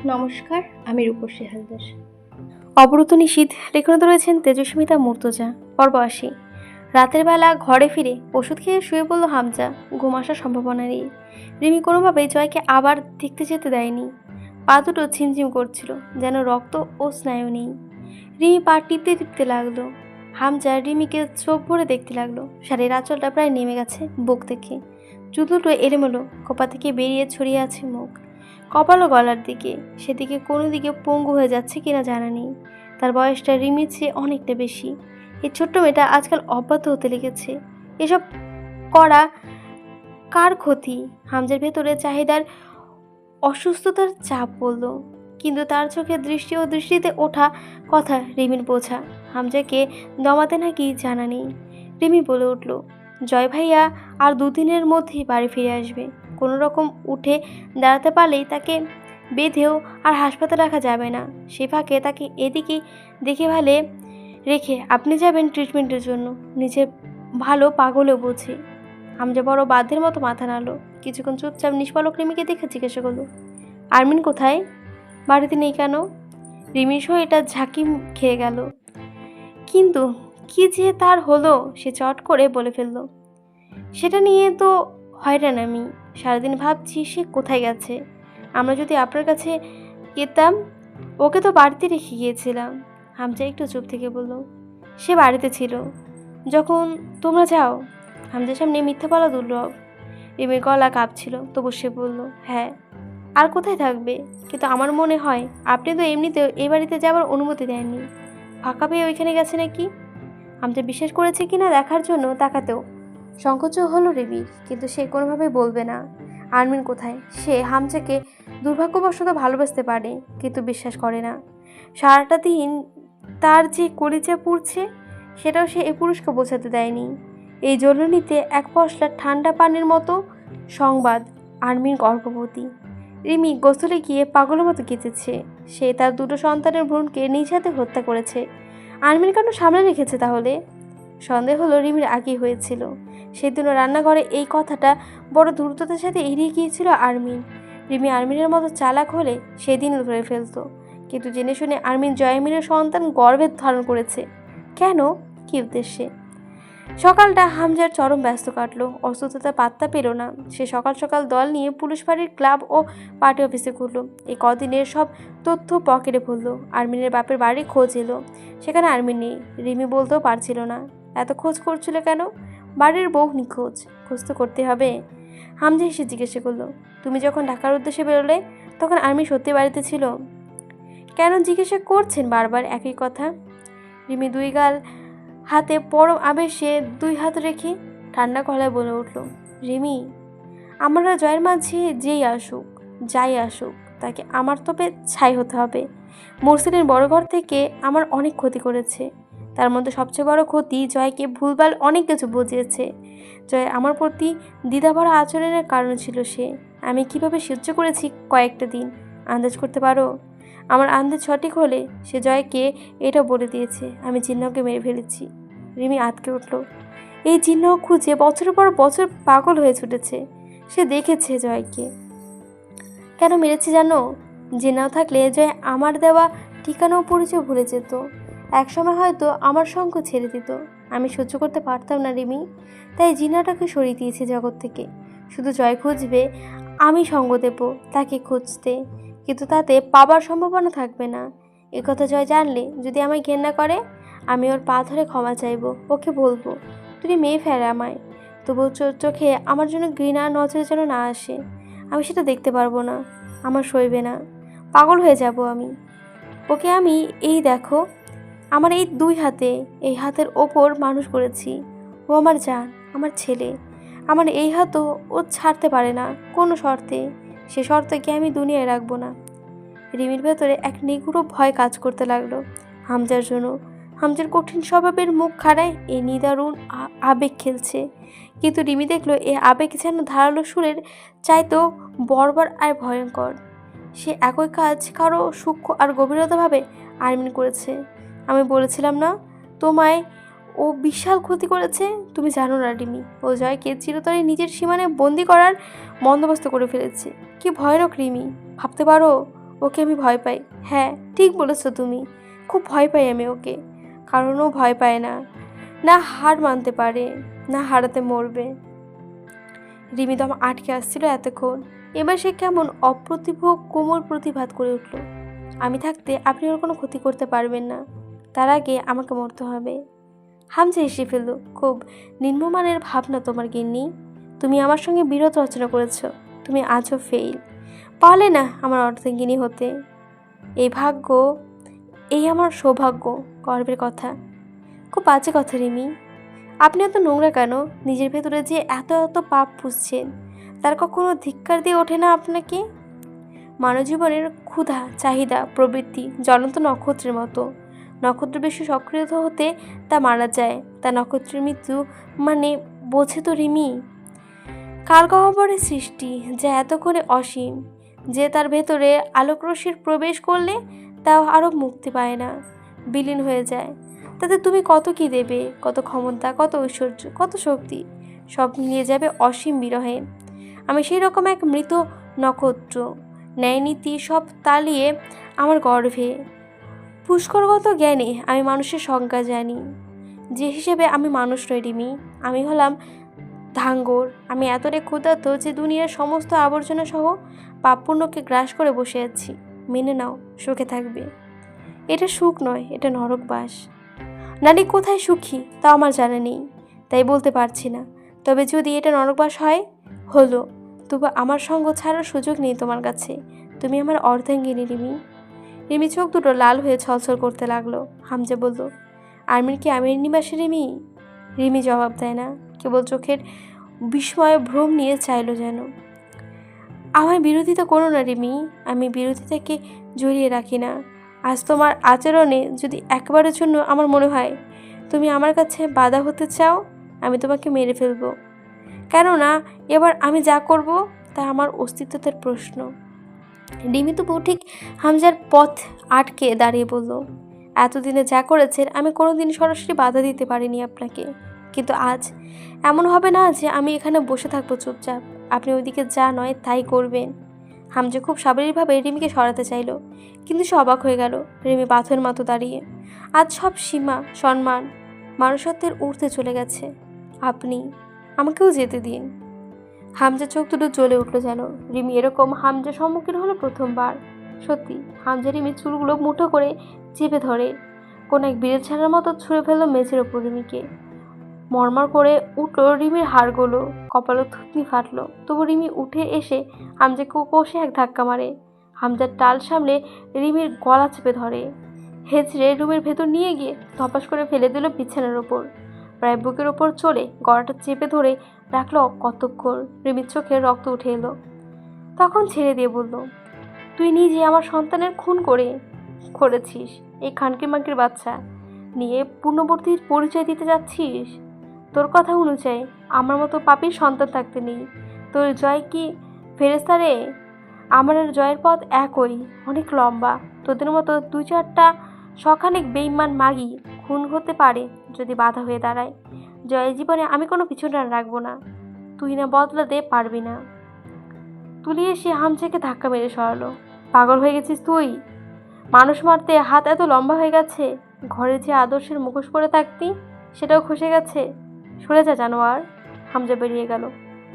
নমস্কার, আমি রূপসী হালদার। অবরুদ্ধ নিশীথ লেখনীতে রয়েছেন তেজস্মিতা মুর্তজা। পর্ব ৮০। রাতের বেলা ঘরে ফিরে ওষুধ খেয়ে শুয়ে পড়ল হামজা। ঘুম আসার সম্ভাবনা নেই। রিমি কোনোভাবেই জয়কে আবার দেখতে যেতে দেয়নি। পা দুটো ঝিমঝিম করছিল, যেন রক্ত ও স্নায়ু নেই। রিমি পা টিপতে টিপতে লাগলো। হামজা রিমিকে চোখ ভরে দেখতে লাগলো। শাড়ির আঁচলটা প্রায় নেমে গেছে বুক থেকে। চুল দুটো এলোমেলো, কপা থেকে বেরিয়ে ছড়িয়ে আছে মুখ, কপাল ও গলার দিকে। সেদিকে কোনো দিকে পঙ্গু হয়ে যাচ্ছে কিনা জানা নেই। তার বয়সটা রিমির চেয়ে অনেকটা বেশি। এই ছোট্ট মেয়েটা আজকাল অব্যাহত হতে লেগেছে। এসব করা কার ক্ষতি? হামজার ভেতরে চাহিদার অসুস্থতার চাপ পড়ল, কিন্তু তার চোখে দৃষ্টি ও দৃষ্টিতে ওঠা কথা রিমির বোঝা। হামজাকে দমাতে নাকি জানা নেই। রিমি বলে উঠল, জয় ভাইয়া আর দুদিনের মধ্যেই বাড়ি ফিরে আসবে। কোনো রকম উঠে দাঁড়াতে পারলেই তাকে বেঁধেও আর হাসপাতালে রাখা যাবে না। সে ফাঁকে তাকে এদিকেই দেখে ভালে রেখে আপনি যাবেন ট্রিটমেন্টের জন্য। নিজে ভালো পাগলেও বোঝে। হামজা বড় বাধ্যের মতো মাথা নাড়ল। কিছুক্ষণ চুপচাপ নিষ্পলক রিমিকে দেখে জিজ্ঞাসা করলো, আরমিন কোথায়? বাড়িতে নেই কেন? রিমির শরীরটা ঝাঁকি খেয়ে গেল। কিন্তু কি যে তার হলো, সে চট করে বলে ফেলল, সেটা নিয়ে তো হয়রান আমি। সারাদিন ভাবছি সে কোথায় গেছে। আমরা যদি আপনার কাছে যেতাম। ওকে তো বাড়িতে রেখে গিয়েছিলাম। হামজা একটু চুপ থেকে বলল, সে বাড়িতে ছিল যখন তোমরা যাও। হামজার সামনে মিথ্যা বলা দুর্লভ। রিমির গলা কাঁপছিল, তবু সে বলল, হ্যাঁ, আর কোথায় থাকবে? কিন্তু আমার মনে হয় আপনি তো এমনিতেও এই বাড়িতে যাওয়ার অনুমতি দেননি। ফাঁকা পেয়ে ওইখানে গেছে নাকি? হামজা বিশ্বাস করেছে কিনা দেখার জন্য তাকাতেও সংকোচ হলো রিমির, কিন্তু সে কোনোভাবেই বলবে না। আরমিন কোথায়? সে হামজাকে দুর্ভাগ্যবশত ভালোবাসতে পারে, কিন্তু বিশ্বাস করে না। সারাটা দিন তার যে কলিজা পুড়ছে, সেটাও সে এই পুরুষকে বোঝাতে দেয়নি। এই জ্বলনিতে এক পশলা ঠান্ডা পানির মতো সংবাদ, আরমিন গর্ভবতী। রিমি গোসলে গিয়ে পাগলের মতো কেঁচেছে। সে তার দুটো সন্তানের ভ্রূণকে নিজ হাতে হত্যা করেছে। আরমিন কেন সামনে রেখেছে তাহলে? সন্দেহ হলো রিমির আগেই হয়েছিল। সেদিনও রান্নাঘরে এই কথাটা বড় দ্রুততার সাথে এড়িয়ে গিয়েছিল আরমিন। রিমি আরমিনের মতো চালাক হলে সেদিন ধরে ফেলতো, কিন্তু জেনে শুনে আরমিন জয়মিনের সন্তান গর্ভে ধারণ করেছে। কেন? কী উদ্দেশ্যে? সকালটা হামজার চরম ব্যস্ত কাটলো। অসুস্থতা পাত্তা পেল না। সে সকাল সকাল দল নিয়ে পুলিশ ফাঁড়ির ক্লাব ও পার্টি অফিসে ঘুরল। এই কদিনের সব তথ্য পকেটে ভরল। আরমিনের বাপের বাড়ি খোঁজ এলো, সেখানে আরমিন নেই। রিমি বলতেও পারছিল না। এত খোঁজ করছিল কেন? বাড়ির বউ নিখোঁজ, খোঁজ তো করতে হবে। হামজা এসে জিজ্ঞাসা করলো, তুমি যখন ঢাকার উদ্দেশ্যে বেরোলে তখন আর্মি সত্যি বাড়িতে ছিল? কেন জিজ্ঞাসা করছেন বারবার একই কথা? রিমি দুই গাল হাতে পরম আবেশে দুই হাত রেখে ঠান্ডা গলায় বলে উঠল, রিমি, আমরা জয়ের মাঝে যেই আসুক, যাই আসুক, তাকে আমার তবে ছাই হতে হবে। মুরসিনের বড় ঘর থেকে আমার অনেক ক্ষতি করেছে। তার মধ্যে সবচেয়ে বড় ক্ষতি জয়কে ভুলভাল অনেক কিছু বুঝিয়েছে। জয় আমার প্রতি দ্বিধাভরা আচরণের কারণ ছিল সে। আমি কিভাবে সহ্য করেছি কয়েকটা দিন, আন্দাজ করতে পারো? আমার আন্দাজ সঠিক হলে সে জয়কে এটা বলে দিয়েছে আমি জিন্নাকে মেরে ফেলেছি। রিমি আঁতকে উঠল। এই চিহ্ন খুঁজে বছরের পর বছর পাগল হয়ে ছুটেছে। সে দেখেছে জয়কে কেন মেরেছে জানো? জিন্নাও থাকলে জয় আমার দেওয়া ঠিকানা ও পরিচয় ভুলে যেত। একসময় হয়তো আমার সঙ্গ ছেড়ে দিত। আমি সহ্য করতে পারতাম না রিমি, তাই জিন্নাটাকে সরিয়ে দিয়েছে জগৎ থেকে। শুধু জয় খুঁজবে, আমি সঙ্গ দেব তাকে খুঁজতে, কিন্তু তাতে পাবার সম্ভাবনা থাকবে না। একথা জয় জানলে যদি আমায় ঘেন্না করে, আমি ওর পা ধরে ক্ষমা চাইব। ওকে বলবো, তুমি মেয়ে ফেলে আমায়, তবু চোখে আমার জন্য ঘৃণা নজরে যেন না আসে। আমি সেটা দেখতে পারবো না, আমার সইবে না, পাগল হয়ে যাব আমি। ওকে আমি এই দেখো, আমার এই দুই হাতে, এই হাতের ওপর মানুষ করেছি। ও আমার জান, আমার ছেলে। আমার এই হাতও ও ছাড়তে পারে না কোনো শর্তে। সে শর্তকে আমি দুনিয়ায় রাখবো না। রিমির ভেতরে এক নিগুড় ভয় কাজ করতে লাগলো হামজার জন্য। হামজার কঠিন স্বভাবের মুখ খাড়ায় এই নিদারুণ আবেগ খেলছে, কিন্তু রিমি দেখলো এ আবেগ যেন ধারালো সুরের চাইতেও বর্বর আর ভয়ঙ্কর। সে একই কাজ কারো সূক্ষ্ম আর গভীরতাভাবে আরমিন করেছে। আমি বলেছিলাম না তোমায় ও বিশাল ক্ষতি করেছে? তুমি জানো না রিমি, ও জয়কে চিরতরে নিজের সীমানায় বন্দি করার বন্দোবস্ত করে ফেলেছে। কি ভয়ানক রিমি, ভাবতে পারো? ওকে আমি ভয় পাই। হ্যাঁ, ঠিক বলেছ তুমি। খুব ভয় পাই আমি ওকে। কারণ ও ভয় পায় না, না হার মানতে পারে, না হারাতে মরবে। রিমি দম আটকে আসছিল এতক্ষণ। এবার সে কেমন অপ্রতিভ কোমল প্রতিবাদ করে উঠল। আমি থাকতে আপনি ওর কোনো ক্ষতি করতে পারবেন না। তার আগে আমাকে মরতে হবে। হামজা হেসে ফেলল। খুব নিম্নমানের ভাবনা তোমার গিন্নি। তুমি আমার সঙ্গে বিরোধ রচনা করেছ। তুমি আজও ফেইল। পারলে না আমার অর্ধাঙ্গিনী হতে। এই ভাগ্য, এই আমার সৌভাগ্য, গর্বের কথা। খুব বাজে কথা রিমি। আপনি এত নোংরা কেন? নিজের ভেতরে যে এত এত পাপ পুষছেন, তার কখনো ধিক্কার দিয়ে ওঠে না আপনাকে? মানব জীবনের ক্ষুধা, চাহিদা, প্রবৃত্তি জ্বলন্ত নক্ষত্রের মতো। নক্ষত্র বেশি সক্রিয় হতে তা মারা যায়। তা নক্ষত্রের মৃত্যু মানে বোঝে তো রিমি। কালগহ্বরের সৃষ্টি যা এতক্ষণে অসীম, যে তার ভেতরে আলোকরশ্মির প্রবেশ করলে তাও আরও মুক্তি পায় না, বিলীন হয়ে যায়। তাতে তুমি কত কি দেবে, কত ক্ষমতা, কত ঐশ্বর্য, কত শক্তি, সব নিয়ে যাবে অসীম বিরহে। আমি সেই রকম এক মৃত নক্ষত্র, ন্যায়নীতি সব তালিয়ে আমার গর্ভে। পুষ্করগত জ্ঞানে আমি মানুষের সংজ্ঞা জানি। যে হিসেবে আমি মানুষ নই রিমি, আমি হলাম ধাঙ্গর। আমি এতটাই ক্ষুধার্ত যে দুনিয়ার সমস্ত আবর্জনা সহ পাপপুণ্যকে গ্রাস করে বসে আছি। মেনে নাও, সুখে থাকবে। এটা সুখ নয়, এটা নরকবাস। নারী কোথায় সুখী তা আমার জানা নেই, তাই বলতে পারছি না। তবে যদি এটা নরকবাস হয়, হলো। তবু আমার সঙ্গ ছাড়ার সুযোগ নেই তোমার কাছে। তুমি আমার অর্ধাঙ্গিনী রিমি। রিমি চোখ দুটো লাল হয়ে ছলছল করতে লাগলো। হামজা বলল, আমির কি আমির নিবাসে রিমি? রিমি জবাব দেয় না, কেবল চোখের বিস্ময়ে ভ্রম নিয়ে চাইল যেন। আমায় বিরোধিতা করো না রিমি, আমি বিরোধিতাকে জড়িয়ে রাখি না। আজ তোমার আচরণে যদি একবারের জন্য আমার মনে হয় তুমি আমার কাছে বাধা হতে চাও, আমি তোমাকে মেরে ফেলবো। কেননা এবার আমি যা করব তা আমার অস্তিত্বের প্রশ্ন। রিমি তবু ঠিক হামজার পথ আটকে দাঁড়িয়ে বলল, এতদিনে যা করেছেন আমি কোনোদিন সরাসরি বাধা দিতে পারিনি আপনাকে, কিন্তু আজ এমন হবে না যে আমি এখানে বসে থাকবো চুপচাপ। আপনি ওইদিকে যা নয় তাই করবেন। হামজা খুব স্বাভাবিকভাবে রিমিকে সরাতে চাইল, কিন্তু সে অবাক হয়ে গেল। রিমি পাথরের মতো দাঁড়িয়ে। আজ সব সীমা, সম্মান, মানুষত্বের ঊর্ধ্বে চলে গেছে। আপনি আমাকেও যেতে দিন। হামজা চোখ দুটো জ্বলে উঠল যেন। রিমি এরকম হামজা সম্মুখীন হলো প্রথমবার। সত্যি, হামজা রিমির চুলগুলো মুঠো করে চেপে ধরে কোন এক বিড়েল ছানার মতো ছুঁড়ে ফেললো মেঝের ওপর রিমিকে। মরমর করে উঠল রিমির হাড়গুলো, কপালে থুতনি ফাটলো। তবু রিমি উঠে এসে হামজাকে কষে এক ধাক্কা মারে। হামজার টাল সামলে রিমির গলা চেপে ধরে, হেঁচড়ে রুমের ভেতর নিয়ে গিয়ে ধপাস করে ফেলে দিল বিছানার ওপর। প্রায় বুকের ওপর চড়ে গলাটা চেপে ধরে রাখলো কতক্ষণ। রিমির চোখে রক্ত উঠে এলো। তখন ছেড়ে দিয়ে বলল, তুই নিজে আমার সন্তানের খুন করেছিস। এই খানকির মানকির বাচ্চা নিয়ে পূর্ণবর্তীর পরিচয় দিতে যাচ্ছিস। তোর কথা অনুযায়ী আমার মতো পাপীর সন্তান থাকতে নেই। তোর জয় কি ফেরেস্তা রে? আমার আর জয়ের পথ একই, অনেক লম্বা। তোদের মতো দু চারটা শখানেক বেঈমান মাগি খুন হতে পারে যদি বাধা হয়ে দাঁড়ায়। জয়ের জীবনে আমি কোনো পিছনে রাখবো না। তুই না বদলাতে পারবি না। তুলি এসে হামজাকে ধাক্কা মেরে সরালো। পাগল হয়ে গেছিস তুই? মানুষ মারতে হাত এত লম্বা হয়ে গেছে? ঘরে যে আদর্শের মুখোশ পরে থাকতি সেটাও খসে গেছে। সরে যা জানোয়ার। হামজা বেরিয়ে গেল।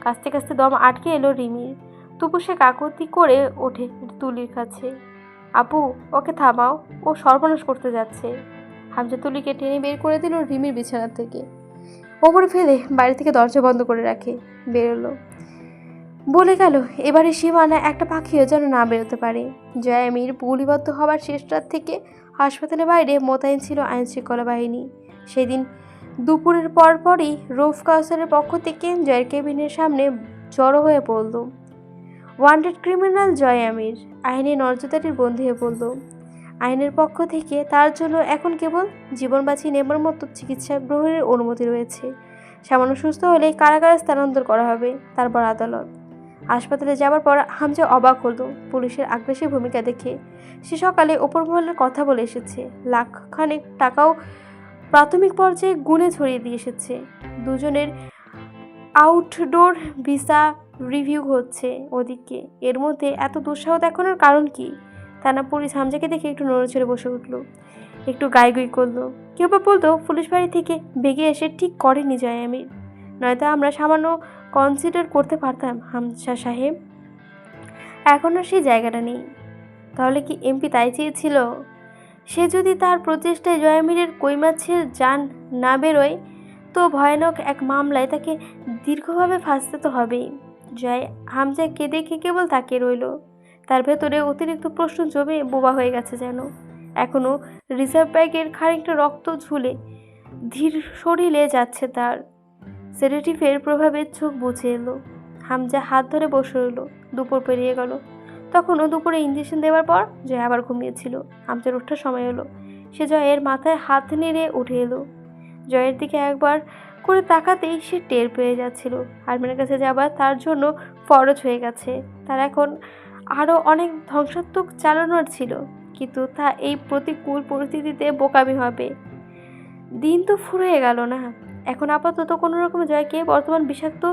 কাস্তে কাস্তে দম আটকে এলো রিমির। তবু সে কাকুতি করে ওঠে তুলির কাছে। আপু, ওকে থামাও, ও সর্বনাশ করতে যাচ্ছে। হামজা তুলিকে টেনে বের করে দিল রিমির বিছানা থেকে। ওপরে ফেলে বাড়ি থেকে দরজা বন্ধ করে রাখে। বেরোলো। বলে গেল, এবারে সীমানা একটা পাখিও যেন না বেরোতে পারে। জয়ামির গুলিবদ্ধ হবার শেষ রাত থেকে হাসপাতালের বাইরে মোতায়েন ছিল আইনশৃঙ্খলা বাহিনী। সেদিন দুপুরের পরপরই রৌফ কাউসারের পক্ষ থেকে জয়ের কেবিনের সামনে জড়ো হয়ে পড়ল। ওয়ান্টেড ক্রিমিনাল জয় আমির আইনের নজরদারির বন্দী হয়ে পড়ল। আইনের পক্ষ থেকে তার জন্য এখন কেবল জীবন বাঁচিয়ে নেবার মতো চিকিৎসা গ্রহণের অনুমতি রয়েছে। সামান্য সুস্থ হলে কারাগারে স্থানান্তর করা হবে, তারপর আদালত। হাসপাতালে যাবার পর হামজা অবাক হলো পুলিশের আগ্রাসী ভূমিকা দেখে। সে সকালে ওপর মহলের কথা বলে এসেছে, লাখখানেক টাকাও প্রাথমিক পর্যায়ে গুণে ছড়িয়ে দিয়ে এসেছে। দুজনের আউটডোর ভিসা রিভিউ হচ্ছে ওদিকে। এর মধ্যে এত দুঃসাহ দেখানোর কারণ কি? থানা পুলিশ হামজাকে দেখে একটু নড়েচড়ে বসে উঠল, একটু গাইগুই করলো। কেউ বা বলতো পুলিশ বাড়ি থেকে বেগে এসে ঠিক করেনি জয়ামির, নয়তো আমরা সামান্য কনসিডার করতে পারতাম হামজা সাহেব। এখন আর সেই জায়গাটা নেই। তাহলে কি এমপি তাই চেয়েছিল? সে যদি তার প্রচেষ্টায় জয়ামিরের কই মাছের জান না বেরোয়, তো ভয়ানক এক মামলায় তাকে দীর্ঘভাবে ফাঁসতে তো হবেই। জয় হামজাকে দেখে কেবল তাকিয়ে রইল। তার ভেতরে অতিরিক্ত প্রশ্ন জমে বোবা হয়ে গেছে যেন। এখনও রিজার্ভ ব্যাগের খানিকটা রক্ত ঝুলে ধীর শরীরে যাচ্ছে তার। সেডেটিভের প্রভাবে চোখ বুঝে এলো। হামজা হাত ধরে বসে রইল। দুপুর পেরিয়ে গেল। তখনও দুপুরে ইঞ্জেকশন দেওয়ার পর জয় আবার ঘুমিয়েছিল। হামজার ওঠার সময় হলো। সে জয়ের মাথায় হাত নেড়ে উঠে এলো। জয়ের দিকে একবার করে তাকাতেই সে টের পেয়ে যাচ্ছিল আরমিনের কাছে যাবার তার জন্য ফরজ হয়ে গেছে। তার এখন আরও অনেক ধ্বংসাত্মক চালানোর ছিল, কিন্তু তা এই প্রতিকূল পরিস্থিতিতে বোকামি হবে। দিন তো ফুরিয়ে গেল না। এখন আপাতত কোনো রকমে জয়কে বর্তমান বিষাক্ত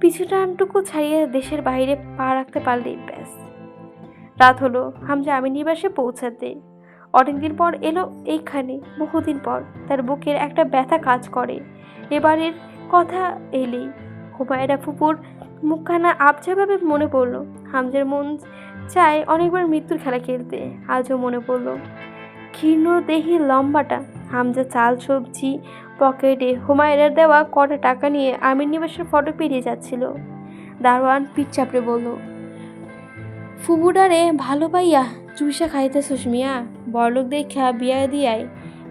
পিছুটানটুকু ছাড়িয়ে দেশের বাইরে পা রাখতে পারলেই ব্যাস। রাত হলো। হামজা আমি নিবাসে পৌঁছাতে অনেকদিন পর এলো এইখানে, বহুদিন পর। তার বুকের একটা ব্যথা কাজ করে এবারের কথা এলেই। হুমায়রা ফুপুর মুখখানা আবছাভাবে মনে পড়ল। হামজার মন চায় অনেকবার মৃত্যুর খেলা খেলতে, আজও মনে পড়ল। ক্ষীণ দেহি লম্বাটা হামজা চাল সবজি পকেটে হুমায়রার দেওয়া কটা টাকা নিয়ে আমির নিবাসের ফটক পেরিয়ে যাচ্ছিল। দারোয়ান পিঠ চাপড়ে বলল, ফুবুডারে ভালো পাইয়া চুইসা খাইতেছস মিয়া, বড়লোক দেখা বিয়া দিয়াই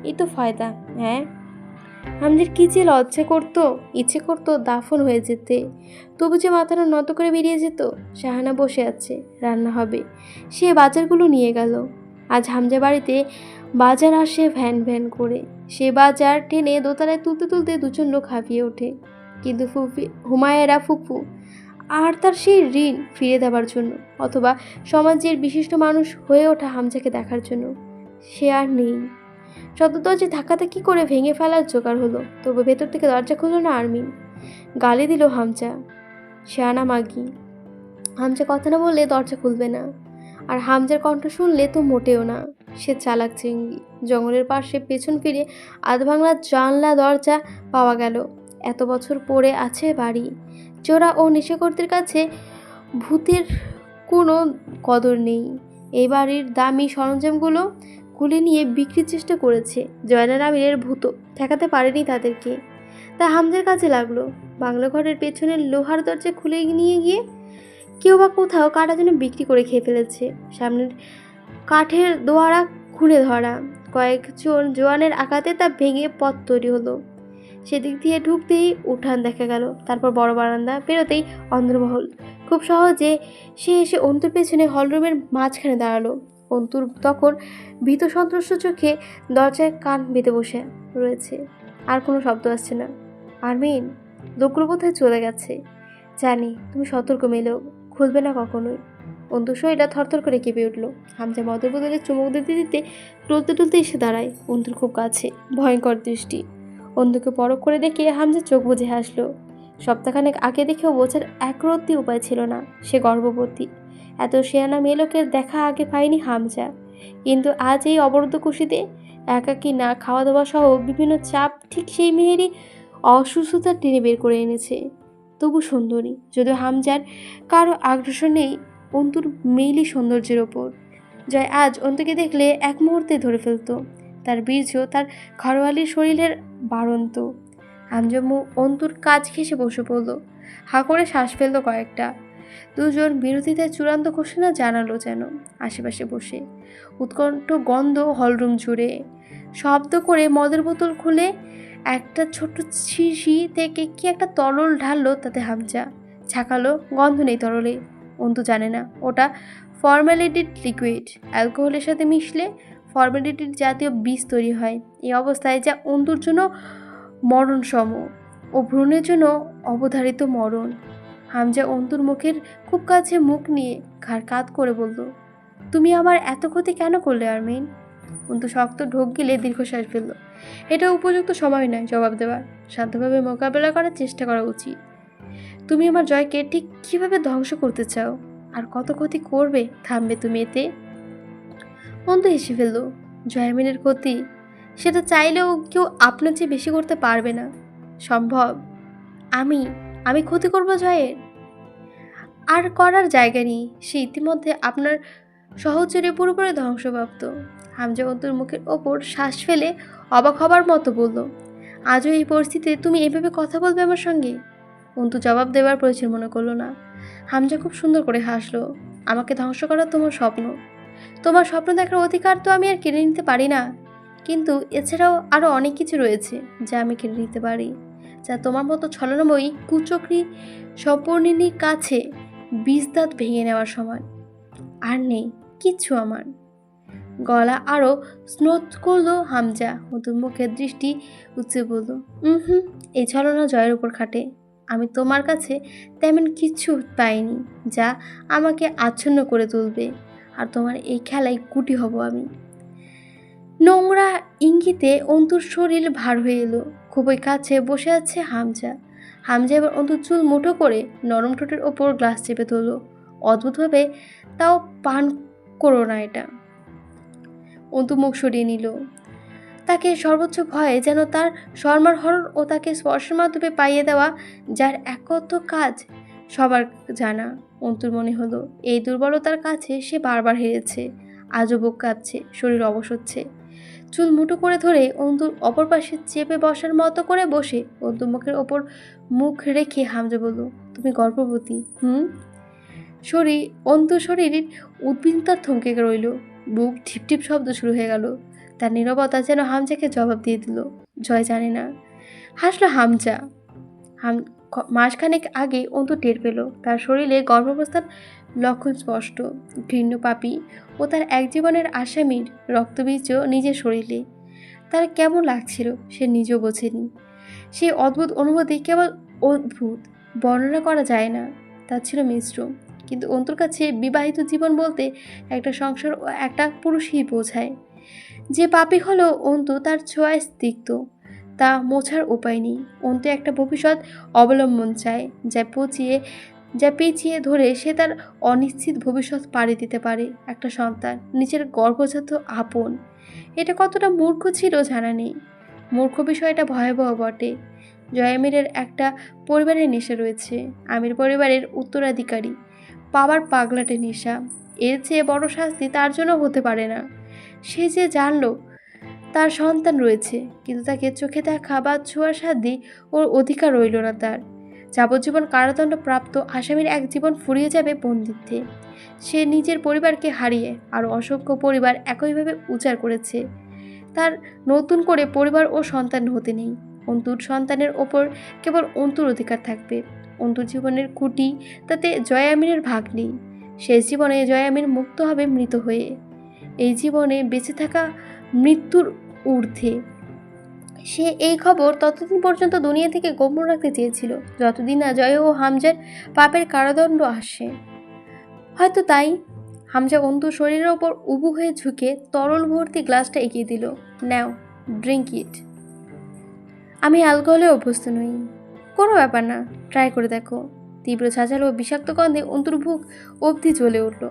এই তো ফায়দা। হ্যাঁ, আমাদের কি যে লজ্জা করতো, ইচ্ছে করতো দাফন হয়ে যেতে, তবু যে মাথাটা নত করে বেরিয়ে যেত। শাহানা বসে আছে, রান্না হবে, সে বাজারগুলো নিয়ে গেল। আজ হামজা বাড়িতে বাজার আসে ভ্যান ভ্যান করে। সে বাজার টেনে দোতলায় তুলতে তুলতে দুজন লোক হাঁপিয়ে ওঠে, কিন্তু হুমায়রা ফুপু আর তার সেই ঋণ ফিরে দেওয়ার জন্য, অথবা সমাজের বিশিষ্ট মানুষ হয়ে ওঠা হামজাকে দেখার জন্য, সে আর নেই। সদর দরজা ধাক্কাধাক্কি করে ভেঙে ফেলার জোগাড় হলো, তবু ভেতর থেকে দরজা খুলল না আরমিন। গালি দিল হামজা, শানা মাগি। হামজা কথা না বললে দরজা খুলবে না, আর হামজার কণ্ঠ শুনলে তো মোটেও না। সে চালাক চিংড়ি। জঙ্গলের পাশে পেছন ফিরে আধভাঙা জানলা দরজা পাওয়া গেল। এত বছর পড়ে আছে বাড়ি। চোরা ও নেশাখোরদের কাছে ভূতের কোনো কদর নেই। এই বাড়ির দামি সরঞ্জামগুলো খুলে নিয়ে বিক্রির চেষ্টা করেছে জয়নাল আমিরের ভূত, ঠেকাতে পারেনি তাদেরকে। তা হামজার কাছে লাগলো। বাংলা ঘরের পেছনের লোহার দরজা খুলে নিয়ে গিয়ে কেউ বা কোথাও কাটা যেন বিক্রি করে খেয়ে ফেলেছে। সামনের কাঠের দোয়ারা খুলে ধরা, কয়েকজন জোয়ানের আঘাতে তা ভেঙে পথ তৈরি হলো। সেদিক দিয়ে ঢুকতেই উঠান দেখা গেল, তারপর বড় বারান্দা, পেরোতেই অন্দরমহল। খুব সহজে সে এসে অন্তুর পেছনে হলরুমের মাঝখানে দাঁড়ালো। অন্তুর তখন ভীত সন্ত্রস্ত চোখে দরজায় কান বেঁধে বসে রয়েছে। আর কোনো শব্দ আসছে না। আরমিন, লোকগুলো কোথায় চলে গেছে? জানি তুমি সতর্ক মেলেও, খুলবে না কখনোই। অন্তুর শরীরটা থরথর করে কেঁপে উঠল। হামজা মদের বদলে চুমুক দিতে দিতে টলতে টলতে এসে দাঁড়ায় অন্তুর খুব কাছে। ভয়ঙ্কর দৃষ্টি। অন্ধুকে পরখ করে দেখে হামজা চোখ বুজে হাসলো। সপ্তাহখানেক আগে দেখেও বোঝার একরত্তি উপায় ছিল না সে গর্ভবতী। এত শেয়ানা মেয়ে লোকের দেখা আগে পায়নি হামজা, কিন্তু আজ এই অবরুদ্ধ কুশিতে একাকী না খাওয়া দাওয়া সহ বিভিন্ন চাপ ঠিক সেই মেয়েরই অসুস্থতা টেনে বের করে এনেছে। তবু সুন্দরী, যদিও হামজার কারো আগ্রাসন নেই অন্তুর মেইলি সৌন্দর্যের ওপর। জয় আজ অন্তুকে দেখলে এক মুহূর্তে ধরে ফেলতো। তার বীর্য, তার ঘরোয়ালির শরীরের বাড়ন্ত। হামজামু অন্তুর কাজ ঘেঁষে বসে পড়ল, হা করে শ্বাস ফেলল কয়েকটা। দুজন বিরোধিতার চূড়ান্ত ঘোষণা জানালো যেন আশেপাশে বসে। উৎকণ্ঠ গন্ধ হলরুম জুড়ে। শব্দ করে মদের বোতল খুলে একটা ছোট্ট শিশি থেকে কি একটা তরল ঢাললো তাতে হামজা। ছাকালো, গন্ধ নেই তরলে। অন্তু জানে না ওটা ফর্মালিটিড লিকুইড। অ্যালকোহলের সাথে মিশলে ফর্মালিটিড জাতীয় বীজ তৈরি হয়। এই অবস্থায় যা অন্তুর জন্য মরণসম ও ভ্রূণের জন্য অবধারিত মরণ। হামজা অন্তুর মুখের খুব কাছে মুখ নিয়ে ঘাড় কাত করে বলল, তুমি আমার এত ক্ষতি কেন করলে আরমিন? অন্তু শক্ত ঢোক গিলে দীর্ঘশ্বাস ফেলল। এটা উপযুক্ত সময় নয় জবাব দেওয়ার। শান্তভাবে মোকাবেলা করার চেষ্টা করা উচিত। তুমি আমার জয়কে ঠিক কীভাবে ধ্বংস করতে চাও? আর কত ক্ষতি করবে থামবে তুমি এতে? অন্তু হেসে ফেলল। জয়ামিনের ক্ষতি সেটা চাইলেও কেউ আপনার চেয়ে বেশি করতে পারবে না। সম্ভব? আমি আমি ক্ষতি করব জয়ের? আর করার জায়গা নেই। সে ইতিমধ্যে আপনার সহচরে পুরোপুরি ধ্বংসপ্রাপ্ত। হামজা অন্তুর মুখের ওপর শ্বাস ফেলে অবাক হবার মতো বলল, আজও এই পরিস্থিতিতে তুমি এভাবে কথা বলবে আমার সঙ্গে? অন্তু জবাব দেওয়ার প্রয়োজন মনে করলো না। হামজা খুব সুন্দর করে হাসলো। আমাকে ধ্বংস করা তোমার স্বপ্ন। তোমার স্বপ্ন দেখার অধিকার তো আমি আর কেড়ে নিতে পারি না, কিন্তু এছাড়াও আরও অনেক কিছু রয়েছে যা আমি কেড়ে নিতে পারি, যা তোমার মতো ছলনাময়ী কুচক্রী স্বপর্ণিনীর কাছে বিষদাঁত ভেঙে নেওয়ার সমান। আর নেই কিচ্ছু আমার। গলা আরও স্নোত করলো হামজা। নতুন মুখের দৃষ্টি উচ্চে বলল, হুম, এই ছলনা জয়ের উপর খাটে। আমি তোমার কাছে তেমন কিচ্ছু পাইনি যা আমাকে আচ্ছন্ন করে তুলবে, আর তোমার এই খেলায় গুটি হব আমি। নোংরা ইঙ্গিতে অন্তুর শরীর ভার হয়ে এলো। খুবই কাছে বসে আছে হামজা। হামজা এবার অন্তুর চুল মুঠো করে নরম ঠোঁটের ওপর গ্লাস চেপে ধরল। অদ্ভুতভাবে, তাও পান করো না এটা। অন্তু মুখ সরিয়ে নিল। তাকে সর্বোচ্চ ভয়ে যেন তার সরমারহরণ ও তাকে স্পর্শের মাধ্যমে পাইয়ে দেওয়া, যার একত্র কাজ সবার জানা। অন্তুর মনে হলো এই দুর্বলতার কাছে সে বারবার হেরেছে। আজও বুক কাঁপছে, শরীর অবশ হচ্ছে। চুল মুঠো করে ধরে অন্তুর অপর পাশে চেপে বসার মতো করে বসে অন্তুর মুখের ওপর মুখ রেখে হামজা বলল, তুমি গর্ভবতী? অন্তু শরীরের উদ্বিগ্নতার থমকে রইল। বুক ঢিপঢিপ শব্দ শুরু হয়ে গেল। তার নীরবতা যেন হামজাকে জবাব দিয়ে দিল, জয় জানে না। হাসলো হামজা। মাসখানেক আগে অন্তু টের পেল তার শরীরে গর্ভাবস্থার লক্ষণ স্পষ্ট। ঘৃণ্য পাপী ও তার এক জীবনের আসামির রক্তবীজ নিজের শরীরে। তার কেমন লাগছিল সে নিজেও বোঝেনি। সেই অদ্ভুত অনুভূতি কেবল অদ্ভুত, বর্ণনা করা যায় না। তা ছিল মিশ্র। কিন্তু অন্তুর কাছে বিবাহিত জীবন বলতে একটা সংসার ও একটা পুরুষই বোঝায়। যে পাপী হলো অন্তু তার ছোঁয়ায় স্তিগ্ধ, তা মোছার উপায় নেই। অন্তু একটা ভবিষ্যৎ অবলম্বন চায়, যা পেঁচিয়ে ধরে সে তার অনিশ্চিত ভবিষ্যৎ পাড়ি দিতে পারে। একটা সন্তান, নিজের গর্ভজাত আপন। এটা কতটা মূর্খ ছিল জানা নেই। মূর্খ বিষয়টা ভয়াবহ বটে। জয়ামিরের একটা পরিবারের নেশা রয়েছে, আমির পরিবারের উত্তরাধিকারী পাওয়ার পাগলাটে নেশা। এর চেয়ে বড় শাস্তি তার জন্য হতে পারে না। সে যে জানল তার সন্তান রয়েছে, কিন্তু তাকে চোখে দেখা বা ছোঁয়ার সাধ্যই ওর অধিকার রইল না তার। যাবজ্জীবন কারাদণ্ড প্রাপ্ত আসামির এক জীবন ফুরিয়ে যাবে বন্দিত্বে। সে নিজের পরিবারকে হারিয়ে আরও অসংখ্য পরিবার একইভাবে উজাড় করেছে। তার নতুন করে পরিবার ও সন্তান হতে নেই। অন্তুর সন্তানের ওপর কেবল অন্তুর অধিকার থাকবে। অন্তুর জীবনের খুঁটি, তাতে জয়ামিনের ভাগ নেই। শেষ জীবনে জয়ামিন মুক্ত হবে মৃত হয়ে। এই জীবনে বেঁচে থাকা মৃত্যুর ঊর্ধ্বে। সে এই খবর ততদিন পর্যন্ত দুনিয়া থেকে গোপন রাখতে চেয়েছিল যতদিন না জয় ও হামজার পাপের কারাদণ্ড আসে। হয়তো তাই। হামজা অন্তুর শরীরের ওপর উবু হয়ে ঝুঁকে তরল ভর্তি গ্লাসটা এগিয়ে দিল। নাও, ড্রিঙ্ক ইট। আমি অ্যালকোহলে অভ্যস্ত নই। কোনো ব্যাপার না, ট্রাই করে দেখো। তীব্র ঝাঁঝালো ও বিষাক্ত গন্ধে অন্তুর বুক অবধি জ্বলে উঠল।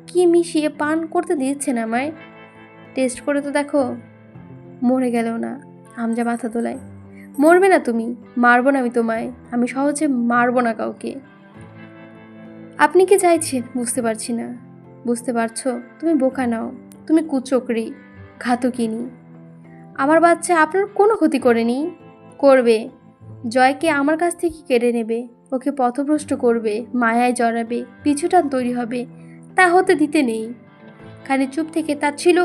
কি মিশিয়ে পান করতে দিচ্ছেন আমায়? টেস্ট করে তো দেখো। মরে গেলেও না। হামজা মাথা দোলায়। মরবে না তুমি? মারবো না আমি তোমায়। আমি সহজে মারবো না কাউকে। আপনি কি চাইছেন বুঝতে পারছি না। বুঝতে পারছো? তুমি বোকা নাও, তুমি কুচক্রী, ঘাতকিনী। আমার বাচ্চা আপনার কোনো ক্ষতি করেনি। করবে। জয়কে আমার কাছ থেকে কেড়ে নেবে, ওকে পথভ্রষ্ট করবে, মায়ায় জড়াবে, পিছুটান তৈরি হবে। তা হতে দিতে নেই। খালি চুপ থেকে তার ছিল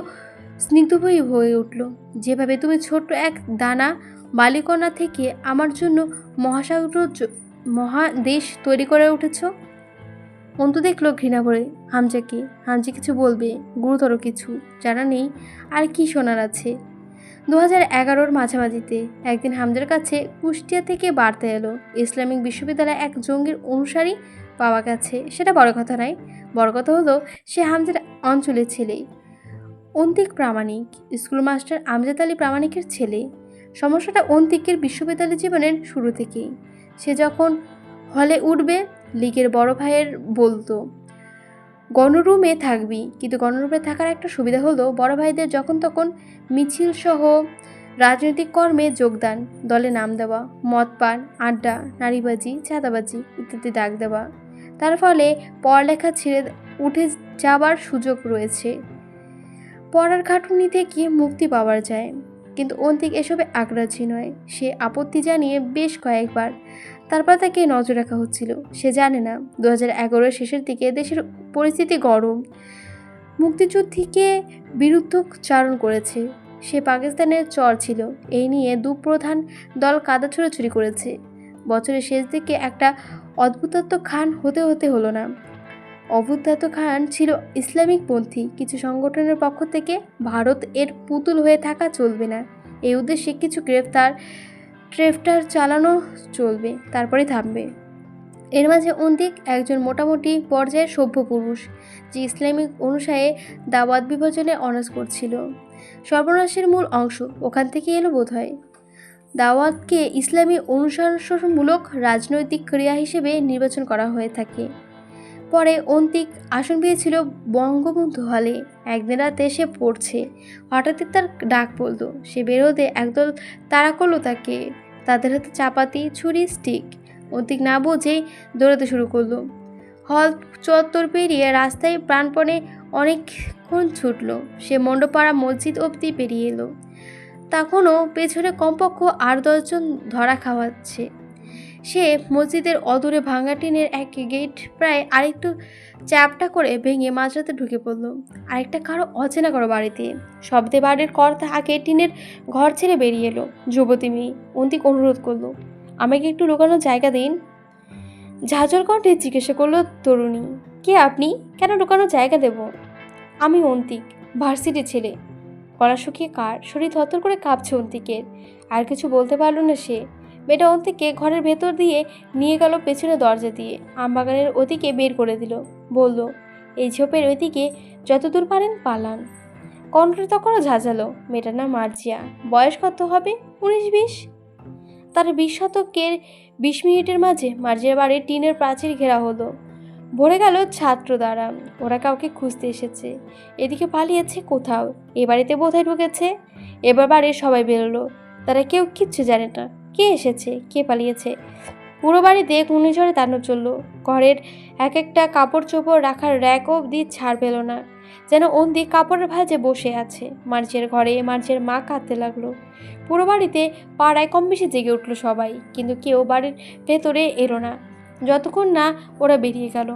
স্নিগ্ধময়ী হয়ে উঠল। যেভাবে তুমি ছোট্ট এক দানা বালিকণা থেকে আমার জন্য মহাদেশ তৈরি করে উঠেছ। অন্তু দেখলো ঘৃণা ভরে হামজাকে। হামজা কিছু বলবে, গুরুতর কিছু, জানা নেই আর কি শোনার আছে। 2011-র মাঝামাঝিতে একদিন হামজার কাছে কুষ্টিয়া থেকে বার্তা এলো, ইসলামিক বিশ্ববিদ্যালয়ে এক জঙ্গির অনুসারী পাওয়া গেছে। সেটা বড় কথা নয়। বড় কথা হলো সে হামজার অঞ্চলের ছেলে, অন্তিক প্রামাণিক, স্কুল মাস্টার আমজাদ আলী প্রামাণিকের ছেলে। সমস্যাটা অন্তিকের বিশ্ববিদ্যালয় জীবনের শুরু থেকেই। সে যখন হলে উঠবে, লীগের বড় ভাইয়ের বলতো, গণরুমে থাকবি, কিন্তু গণরুমে থাকার একটা সুবিধা হলো বড় ভাইদের যখন তখন মিছিল সহ রাজনৈতিক কর্মে যোগদান, দলে নাম দেওয়া, মদ পান, আড্ডা, নারীবাজি, চাঁদাবাজি ইত্যাদি ডাক দেওয়া। তার ফলে পড়ালেখা ছেড়ে উঠে যাবার সুযোগ রয়েছে, পড়ার খাটুনি থেকে মুক্তি পাওয়া যায়। কিন্তু অন্তিক এসবে আগ্রাহী নয়। সে আপত্তি জানিয়ে বেশ কয়েকবার, তারপর তাকে নজর রাখা হচ্ছিল। সে জানে না 2011 শেষের দিকে দেশের পরিস্থিতি গরম, মুক্তিযুদ্ধকে বিরুদ্ধচারণ করেছে, সে পাকিস্তানের চর ছিল, এই নিয়ে দু প্রধান দল কাদা ছোড়াছুড়ি করেছে। বছরের শেষ দিকে একটা অদ্ভুতত্ব খান হতে হলো না। অভুদ্দাত খান ছিল ইসলামিকপন্থী কিছু সংগঠনের পক্ষ থেকে। ভারত এর পুতুল হয়ে থাকা চলবে না, এই উদ্দেশ্যে কিছু ট্রেফটার চালানো চলবে, তারপরে থামবে। এর মাঝে অন্তিক একজন মোটামুটি পর্যায়ের সভ্য পুরুষ, যে ইসলামিক অনুসারে দাওয়াত বিভাজনে অনার্স করছিল। সর্বনাশের মূল অংশ ওখান থেকে এলো বোধহয়। দাওয়াতকে ইসলামী অনুশাসনমূলক রাজনৈতিক ক্রিয়া হিসেবে নির্বাচন করা হয়ে থাকে। পরে অন্তিক আসন পেয়েছিল বঙ্গবন্ধু হলে। একদিন রাতে সে পড়ছে, হঠাৎই তার ডাক পড়ল। সে বেরোতে একদল তাড়া করলো তাকে, তাদের হাতে চাপাতি, ছুরি, স্টিক। অন্তিক না বুঝেই দৌড়াতে শুরু করলো। হল চত্বর পেরিয়ে রাস্তায় প্রাণপণে অনেকক্ষণ ছুটল। সে মণ্ডপাড়া মসজিদ অবধি পেরিয়ে এলো। তখনও পেছনে কমপক্ষ 8-10 জন ধরা খাওয়াচ্ছে। সে মসজিদের অদূরে ভাঙা টিনের এক গেট প্রায় আরেকটু চ্যাপটা করে ভেঙে মাঝরাতে ঢুকে পড়ল আরেকটা অচেনা কারো বাড়িতে। শব্দে বাড়ির কর্তা আগে টিনের ঘর ছেড়ে বেরিয়ে এলো। যুবতী মেয়ে। অন্তিক অনুরোধ করলো, আমাকে একটু লুকানোর জায়গা দিন। ঝাঁঝর কণ্ঠে জিজ্ঞাসা করলো তরুণী, কে আপনি? কেন লুকানোর জায়গা দেব? আমি অন্তিক, ভার্সিটির ছেলে। গলা শুকিয়ে কার, শরীর থরথর করে কাঁপছে অন্তিকের। আর কিছু বলতে পারল না সে। মেয়েটা অন্তিককে ঘরের ভেতর দিয়ে নিয়ে গেল পেছনে দরজা দিয়ে, আমবাগানের ওদিকে বের করে দিল। বলল, এই ঝোপের ওইদিকে যতদূর পারেন পালান। কণ্ঠটা তখনও ঝাঁঝালো। মেয়েটার নাম মার্জিয়া। বয়স কত হবে? 19-20। তার 20 শতকের 20 মিনিটের মাঝে মার্জিয়ার বাড়ির টিনের প্রাচীর ঘেরা হলো। ভরে গেল ছাত্র দ্বারা। ওরা কাউকে খুঁজতে এসেছে, এদিকে পালিয়েছে কোথাও, এ বাড়িতে বোধহয় ঢুকেছে। এবার বাড়ির সবাই বেরোলো। তারা কেউ কিচ্ছু জানে না কে এসেছে, কে পালিয়েছে। পুরো বাড়িতে ঘূর্ণিঝড়ে তাণ্ডব চলল। ঘরের এক একটা কাপড় চোপড় রাখার র্যাক অবধি ছাড় পেল না, যেন অন্তিক কাপড়ের ভাঁজে বসে আছে। মার্জিয়ার ঘরে মার্জিয়ার মা কাঁদতে লাগলো। পুরো বাড়িতে পাড়ায় কম বেশি জেগে উঠলো সবাই, কিন্তু কেউ বাড়ির ভেতরে এলো না যতক্ষণ না ওরা বেরিয়ে গেল।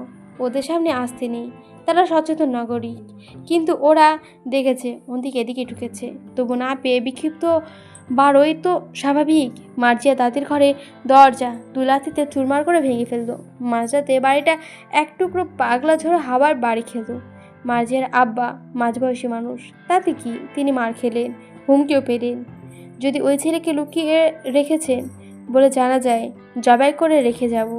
ওদের সামনে আসতে নেই, তারা সচেতন নাগরিক, কিন্তু ওরা দেখেছে অন্তিক এদিকে ঢুকেছে। তবু না পেয়ে বিক্ষিপ্ত বারোই তো স্বাভাবিক। মার্জিয়া দাদির ঘরে দরজা 2 লাথিতে চুরমার করে ভেঙে ফেললো। মাঝরাতে বাড়িটা এক টুকরো পাগলা ঝোড়ো হাওয়ার বাড়ি খেলো। মার্জিয়ার আব্বা মাঝবয়সী মানুষ, তাতে কি, তিনি মার খেলেন, হুমকিও পেলেন। যদি ওই ছেলেকে লুকিয়ে রেখেছেন বলে জানা যায়, জবাই করে রেখে যাব।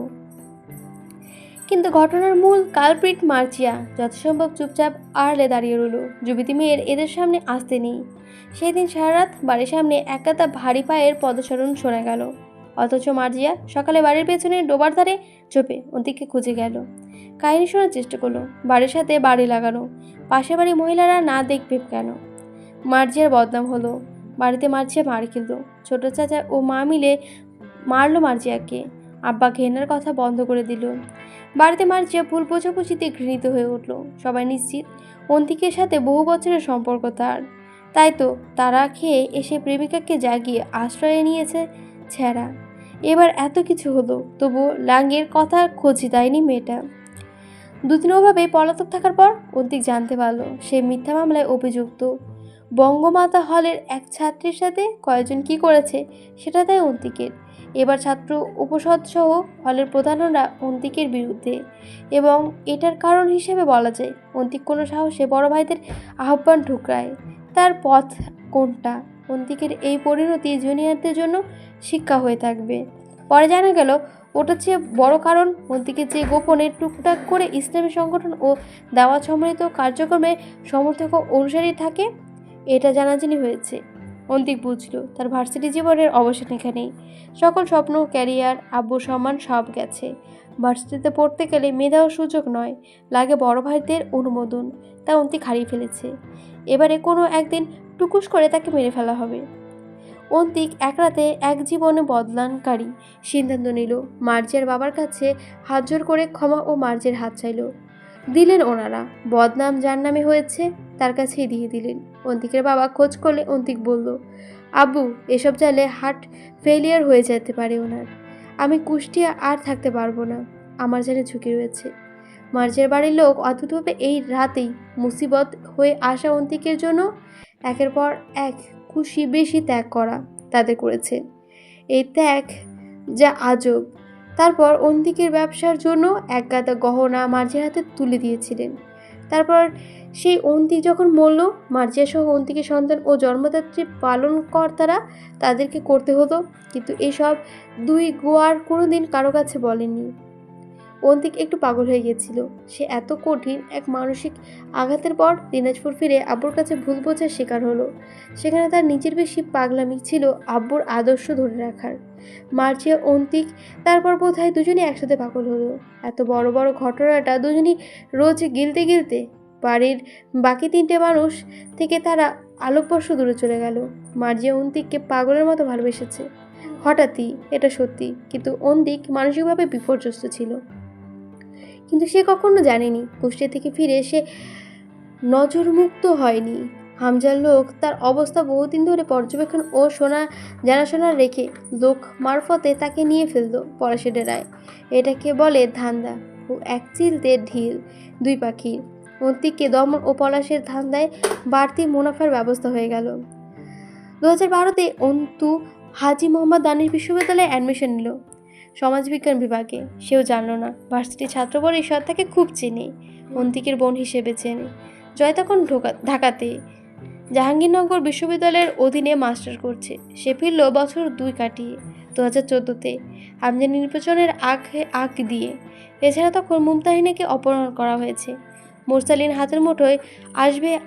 কিন্তু ঘটনার মূল কালপ্রিট মার্জিয়া যথাসম্ভব চুপচাপ আড়ালে দাঁড়িয়ে রইল। যুবতী মেয়ের এদের সামনে আসতে নেই। সেদিন সারা রাত বাড়ির সামনে একাতা ভারী পায়ের পদচারণ শোনা গেল, অথচ মার্জিয়া সকালে বাড়ির পেছনে ডোবার ধারে চোপে অন্তিককে খুঁজে গেল। কাহিনী শোনার চেষ্টা করলো, বাড়ির সাথে বাড়ি লাগানো, পাশের বাড়ি মহিলারা না দেখবে কেন। মার্জিয়ার বদনাম হলো। বাড়িতে মার্জিয়া মার খেলো। ছোট চাচা ও মা মিলে মারলো মার্জিয়াকে। আব্বা ঘেন্নার কথা বন্ধ করে দিল। বাড়িতে মার্জিয়া ভুল বোঝাবুঝিতে ঘৃণিত হয়ে উঠল। সবাই নিশ্চিত অন্তিকের সাথে বহু বছরের সম্পর্ক তার, তাই তো তারা খেয়ে এসে প্রেমিকাকে জাগিয়ে আশ্রয়ে নিয়েছে ছেঁড়া। এবার এত কিছু হলো, তবু লাঙ্গের কথা খোঁজ দেয়নি মেয়েটা। 2 দিন ওভাবে পলাতক থাকার পর অন্তিক জানতে পারল সে মিথ্যা মামলায় অভিযুক্ত। বঙ্গমাতা হলের এক ছাত্রীর সাথে কয়েকজন কি করেছে সেটা তাই অন্তিকের। এবার ছাত্র উপসদ সহ হলের প্রধানরা অন্তিকের বিরুদ্ধে, এবং এটার কারণ হিসেবে বলা যায় অন্তিক কোনো সাহসে বড় ভাইদের আহ্বান ঠুকরায়। তার পথ কোনটা? অন্তিকের এই পরিণতি জুনিয়রদের জন্য শিক্ষা হয়ে থাকবে। পরে জানা গেল ওটার চেয়ে বড় কারণ অন্তিকে যে গোপনে টুকটাক করে ইসলামী সংগঠন ও দাওয়াত সম্মিলিত কার্যক্রমে সমর্থক ও অনুসারী থাকে, এটা জানাজানি হয়েছে। অন্তিক বুঝল তার ভার্সিটি জীবনের অবসান এখানেই। সকল স্বপ্ন, ক্যারিয়ার, আব্বুর সম্মান সব গেছে। ভার্সিটিতে পড়তে গেলে মেধা ও সুযোগ নয়, লাগে বড় ভাইদের অনুমোদন। তা অন্তিক হারিয়ে ফেলেছে। এবারে কোনো একদিন টুকুস করে তাকে মেরে ফেলা হবে। অন্তিক এক রাতে এক জীবনে বদলানকারী সিদ্ধান্ত নিল। মার্জিয়ার বাবার কাছে হাত জোর করে ক্ষমা ও মার্জিয়ার হাত চাইল। দিলেন ওনারা। বদনাম যার নামে হয়েছে তার কাছেই দিয়ে দিলেন। অন্তিকের বাবা খোঁজ করলে অন্তিক বলল, আব্বু, এসব জানলে হার্ট ফেলিয়ার হয়ে যেতে পারে ওনার। আমি কুষ্টিয়া আর থাকতে পারবো না, আমার জানে ঝুঁকি রয়েছে। মার্জিয়ার বাড়ির লোক অদ্ভুতভাবে এই রাতেই মুসিবত হয়ে আসা অন্তিকের জন্য একের পর এক খুশি বেশি ত্যাগ করা তাদের করেছে। এই ত্যাগ যা আজব। তারপর অন্তিকের ব্যবসার জন্য এক গাদা গহনা মার্জিয়ার হাতে তুলে দিয়েছিলেন। তারপর সেই অন্তিক যখন মরল, মার্জিয়া সহ অন্তিকের সন্তান ও জন্মদাত্রী পালনকর্তারা তাদেরকে করতে হতো। কিন্তু এসব দুই গোয়ার কোনোদিন কারো কাছে বলেননি। অন্তিক একটু পাগল হয়ে গেছিল। সে এত কঠিন এক মানসিক আঘাতের পর দিনাজপুর ফিরে আব্বুর কাছে ভুল বোঝার শিকার হলো। সেখানে তার নিজের বেশি পাগলামি ছিল আব্বুর আদর্শ ধরে রাখার। মার্জিয়া অন্তিক তারপর বোধহয় দুজনেই একসাথে পাগল হলো। এত বড় বড় ঘটনাটা দুজনই রোজ গিলতে গিলতে বাড়ির বাকি তিনটে মানুষ থেকে তারা আলোকবর্ষ দূরে চলে গেল। মার্জিয়া অন্তিককে পাগলের মতো ভালোবেসেছে। হঠাৎই, এটা সত্যি, কিন্তু অন্তিক মানসিকভাবে বিপর্যস্ত ছিল। কিন্তু সে কখনো জানেনি কুষ্টিয়া থেকে ফিরে সে নজরমুক্ত হয়নি। হামজার লোক তার অবস্থা বহুদিন ধরে পর্যবেক্ষণ ও জানাশোনা রেখে লোক মারফতে তাকে নিয়ে ফেলত পলাশের ডেরায়। এটাকে বলে ধান্দা ও এক চিলতে ঢিল দুই পাখির। অন্তিককে দমন ও পলাশের ধান্দায় বাড়তি মুনাফার ব্যবস্থা হয়ে গেল। 2012-তে অন্তু হাজী মোহাম্মদ দানিশ বিশ্ববিদ্যালয়ে অ্যাডমিশন নিল সমাজবিজ্ঞান বিভাগে। সেও জানল না ভার্সিটি ছাত্র পরিষদ তাকে খুব চেনে, অন্তিকের বোন হিসেবে চেনে। জয় তখন ঢাকাতে জাহাঙ্গীরনগর বিশ্ববিদ্যালয়ের অধীনে মাস্টার করছে। সে ফিরল বছর 2 কাটিয়ে 2014-তে হামজা নির্বাচনের আগ দিয়ে। এছাড়া তখন মুমতাহিনাকে অপহরণ করা হয়েছে। মোরসালিন হাতের মুঠোয়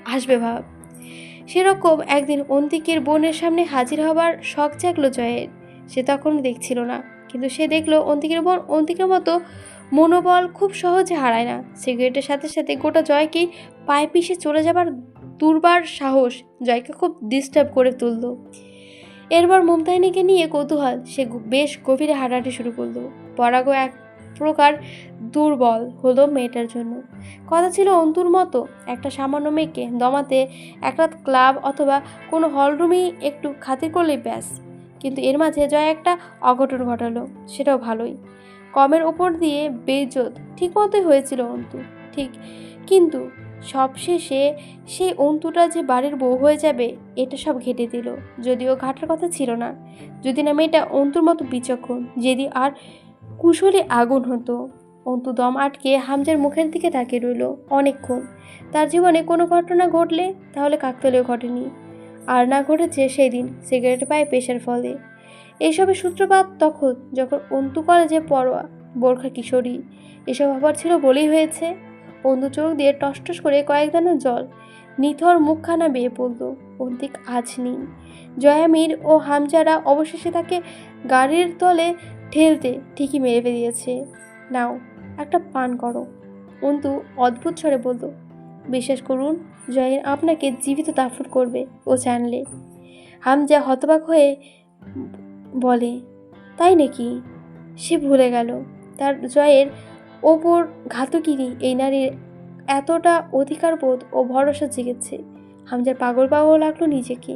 আসবে ভাব। সেরকম একদিন অন্তিকের বোনের সামনে হাজির হবার শখ জাগলো জয়ের। সে তখন দেখছিল না, কিন্তু সে দেখলো অন্তিকের বোন অন্তিকের মতো মনোবল খুব সহজে হারায় না। সিগারেটের সাথে সাথে গোটা জয়কেই পায়ে পিষে চলে যাবার দুর্বার সাহস জয়কে খুব ডিস্টার্ব করে তুলল। এরপর মুমতাহিনীকে নিয়ে কৌতূহল, সে বেশ গভীরে হাঁটাহাঁটি শুরু করলো। পরাগ এক প্রকার দুর্বল হলো মেয়েটার জন্য। কথা ছিল অন্তুর মতো একটা সামান্য মেয়েকে দমাতে এক রাত ক্লাব অথবা কোনো হলরুমেই একটু খাতির করলেই ব্যাস। কিন্তু এর মাঝে জয় একটা অঘটন ঘটালো, সেটাও ভালোই। কমের ওপর দিয়ে বেইজ্জত ঠিক মতোই হয়েছিল অন্তু, ঠিক। কিন্তু সবশেষে সেই অন্তুটা যে বাড়ির বউ হয়ে যাবে এটা সব ঘেঁটে দিল। যদিও ঘাটার কথা ছিল না, যদি না মেয়েটা অন্তুর মতো বিচক্ষণ, যেদি আর কুশলে আগুন হতো। অন্তু দম আটকে হামজার মুখের দিকে তাকিয়ে রইল অনেকক্ষণ। তার জীবনে কোনো ঘটনা ঘটলে তাহলে কাকতালীয় ঘটেনি, আর না ঘটেছে সেই দিন সিগারেট পায়ে পেশার ফলে। এইসবের সূত্রপাত তখন যখন অন্তু কলেজে পড়োয়া বোরখা কিশোরী। এসব হবার ছিল বলেই হয়েছে। অন্তু চোখ দিয়ে টসটস করে কয়েক দানা জল নিথর মুখখানা বেয়ে পড়ল। অন্তিক আজ নেই। জয়ামির ও হামজারা অবশেষে তাকে গাড়ির তলে ঠেলতে ঠিকই মেরে দিয়েছে। নাও, একটা পান করো, অন্তু অদ্ভুত স্বরে বলল। বিশ্বাস করুন, জয়ের আপনাকে জীবিত দাফন করবে ও জানলে। হামজা হতবাক হয়ে বলে, তাই নাকি? সে ভুলে গেল তার জয়ের ওপর ঘাতকিনী এই নারীর এতটা অধিকারবোধ ও ভরসা জেগেছে। হামজার পাগল পাগল লাগলো নিজেকে,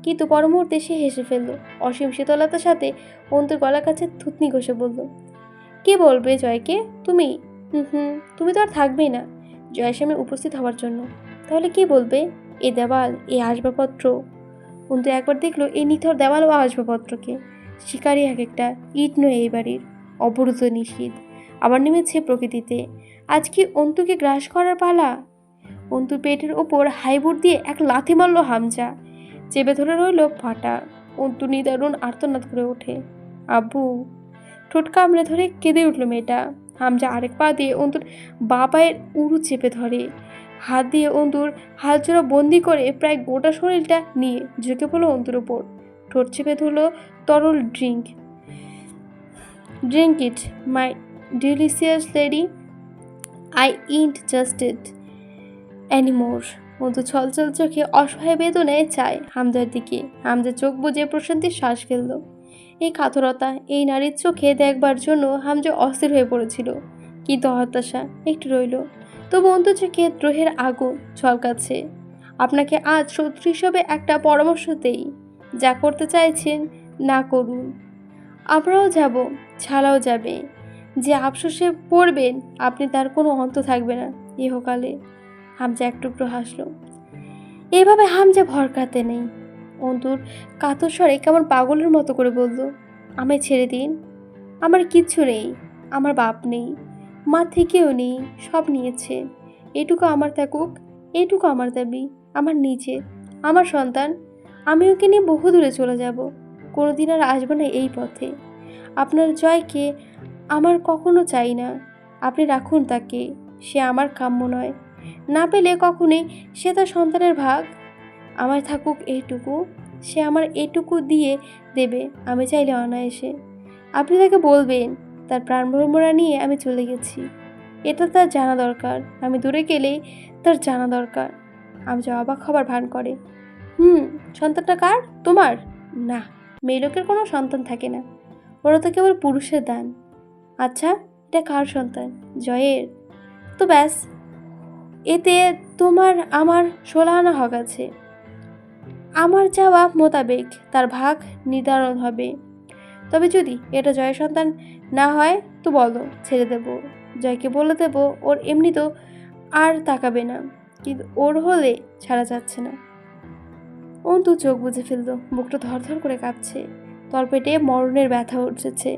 কিন্তু পর মুহূর্তে সে হেসে ফেলল অসীম শীতলতার সাথে। অন্তুর গলার কাছে থুতনি ঘষে বলল, কে বলবে জয়কে? তুমি? তুমি তো আর থাকবেই না জয়ের সামনে উপস্থিত হওয়ার জন্য। তাহলে কি বলবে? এ দেওয়াল, এ আসবাবপত্র। অন্তু একবার দেখলো এই নিথর দেওয়াল ও আসবাবপত্রকে। শিকারী এক একটা ইট নয় এই বাড়ির, অবরুদ্ধ নিষিদ্ধ। আবার নেমেছে প্রকৃতিতে। আজ কি অন্তুকে গ্রাস করার পালা? অন্তুর পেটের ওপর হাইবুট দিয়ে এক লাথি মারল হামজা। চেপে ধরে রইল ফাটা। অন্তু নিদারুণ আর্তনাদ করে ওঠে, আব্বু। ঠোঁট কামড়ে ধরে কেঁদে উঠল মেয়েটা। হামজা আরেক পা দিয়ে অন্তুর বা পায়ের উরু চেপে ধরে। হাত দিয়ে অন্তুর হাত জোড়া বন্দি করে প্রায় গোটা শরীরটা নিয়ে ঝুঁকে পড়ল অন্তুর ওপর। ঠোঁট চেপে ধরল তরল drink it my delicious lady. I ain't just it anymore. মধু ছলছল চোখে অসহায় বেদনায় চায় হামজার দিকে। হামজা চোখ বুজে প্রশান্তির শ্বাস ফেলল। এই কাতরতা, এই নারীর চোখে দেখবার জন্য হামজা অস্থির হয়ে পড়েছিল। কিন্তু হতাশা একটু রইল। তবু অন্তর চোখে দ্রোহের আগুন ঝলকাচ্ছে। আপনাকে আজ শত্রু হিসেবে একটা পরামর্শ দেই, যা করতে চাইছেন না করুন। আমরাও যাব, ছালাও যাবে। যে আফসোসে পড়বেন আপনি, তার কোনো অন্ত থাকবে না ইহকালে। হামজা এক টুকরো হাসল। এভাবে হামজা ভরকাতে নেই। অন্তুর কাতর স্বরে কেমন পাগলের মতো করে বলল, আমায় ছেড়ে দিন। আমার কিচ্ছু নেই, আমার বাপ নেই, মা থেকেও নেই, সব নিয়েছে। এটুকু আমার থাকুক, এটুকু আমার দাবি, আমার নিজে, আমার সন্তান। আমি ওকে নিয়ে বহু দূরে চলে যাব, কোনোদিন আর আসবো না এই পথে। আপনার জয়কে আমার কখনো চাই না। আপনি রাখুন তাকে, সে আমার কাম্য নয়। না পেলে কখনোই সে তার সন্তানের ভাগ। আমার থাকুক এইটুকু, সে আমার এটুকু দিয়ে দেবে আমি চাইলে অনায়াসে। আপনি তাকে বলবেন তার প্রাণভ্রমরা নিয়ে আমি চলে গেছি। এটা তার জানা দরকার। আমি দূরে গেলেই তার জানা দরকার। আমি যে অবাক হবার ভান করে, সন্তানটা কার? তোমার? না, মেয়ে লোকের কোনো সন্তান থাকে না, ওরা তো কেবল পুরুষের দান। আচ্ছা, এটা কার সন্তান? জয়ের। তো ব্যাস, এতে তোমার আমার 16 আনা হক আছে। আমার চাওয়া মোতাবেক তার ভাগ নির্ধারণ হবে। তবে যদি এটা জয়ের সন্তান না হয় তো বলো, ছেড়ে দেব। জয়কে বলে দেব ওর এমনি তো আর তাকাবে না, কিন্তু ওর হলে ছাড়া যাচ্ছে না। অন্তু চোখ বুজে ফেলল। বুকটা ধরধর করে কাঁপছে। তলপেটে মরণের ব্যথা উঠেছে,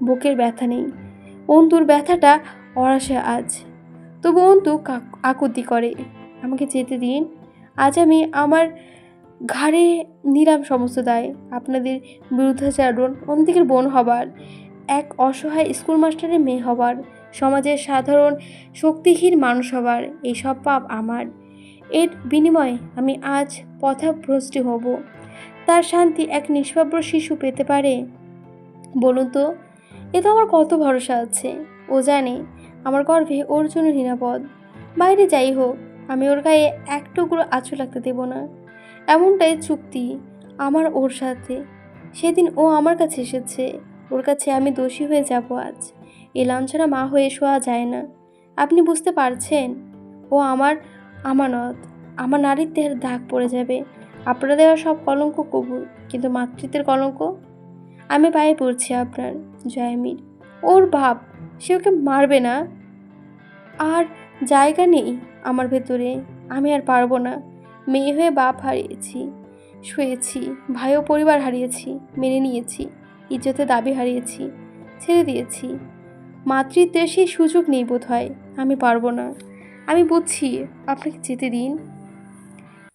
বুকের ব্যথা নেই। অন্তুর ব্যথাটা অরাসে আজ। তবু অন্তু আকুতি করে, আমাকে যেতে দিন। আজ আমি আমার ঘাড়ে নিলাম সমস্ত দায়। আপনাদের বিরুদ্ধাচারণ, অন্যদিকের বোন হবার, এক অসহায় স্কুল মাস্টারের মেয়ে হবার, সমাজের সাধারণ শক্তিহীন মানুষ হবার, এই সব পাপ আমার। এর বিনিময়ে আমি আজ পথভ্রষ্ট হব। তার শান্তি এক নিষ্পাপ শিশু পেতে পারে? বলুন তো। এ তো আমার কত ভরসা আছে। ও জানে আমার গর্ভে ওর জন্য নিরাপদ। বাইরে যাই হোক, আমি ওর গায়ে এক টুকরো আঁচড় লাগতে দেব না। এমনটাই চুক্তি আমার ওর সাথে। সেদিন ও আমার কাছে এসেছে, ওর কাছে আমি দোষী হয়ে যাব আজ। এ লাঞ্ছনা মা হয়ে শোয়া যায় না। আপনি বুঝতে পারছেন? ও আমার আমানত, আমার নারীত্বের দাগ পড়ে যাবে। আপনারা দেওয়া সব কলঙ্ক কবুল, কিন্তু মাতৃত্বের কলঙ্ক? আমি পায়ে পড়ছি আপনার, জয়মীর। ওর ভাব, সে ওকে মারবে না। আর জায়গা নেই আমার ভেতরে। আমি আর পারবো না। মেয়ে হয়ে বাপ হারিয়েছি, শুয়েছি, ভাই ও পরিবার হারিয়েছি, মেনে নিয়েছি, ইজ্জতের দাবি হারিয়েছি, ছেড়ে দিয়েছি। মাতৃত্বের সেই সুযোগ নেই বোধ হয়। আমি পারবো না। আমি বুঝছি, আপনাকে যেতে দিন।